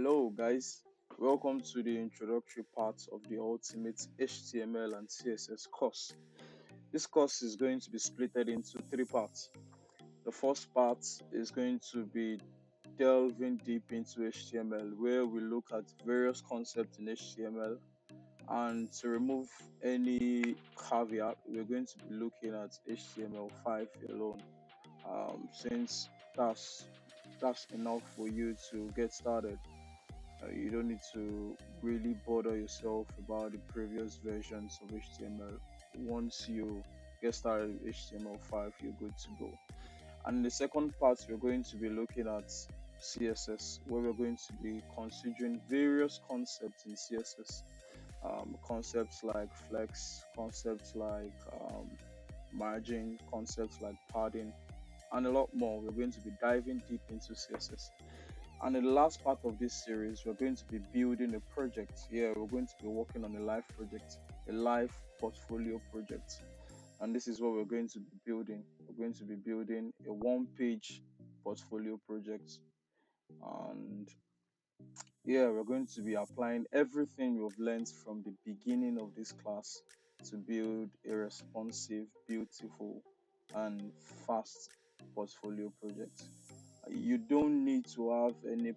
Hello guys, welcome to the introductory part of the ultimate HTML and CSS course. This course is going to be split into three parts. The first part is going to be delving deep into HTML, where we look at various concepts in HTML, and to remove any caveat, we're going to be looking at HTML5 alone, since that's enough for you to get started. You don't need to really bother yourself about the previous versions of HTML. Once you get started with HTML5, you're good to go. And in the second part, we're going to be looking at CSS, where we're going to be considering various concepts in CSS. Concepts like flex, concepts like margin, concepts like padding, and a lot more. We're going to be diving deep into CSS. And in the last part of this series, we're going to be building a project. Yeah, we're going to be working on a live project, a live portfolio project. And this is what we're going to be building. We're going to be building a one-page portfolio project. And yeah, we're going to be applying everything we've learned from the beginning of this class to build a responsive, beautiful, and fast portfolio project. You don't need to have any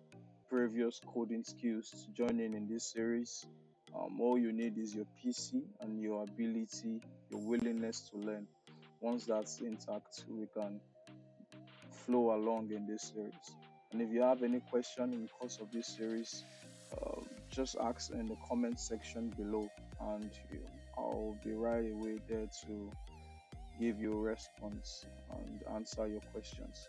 previous coding skills to join in this series. All you need is your PC and your ability, your willingness to learn. Once that's intact, we can flow along in this series. And if you have any question in the course of this series, just ask in the comment section below, and I'll be right away there to give you a response and answer your questions.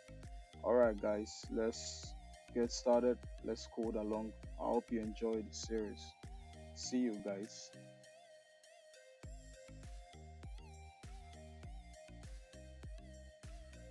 Alright guys, let's get started. Let's code along. I hope you enjoyed the series. See you guys.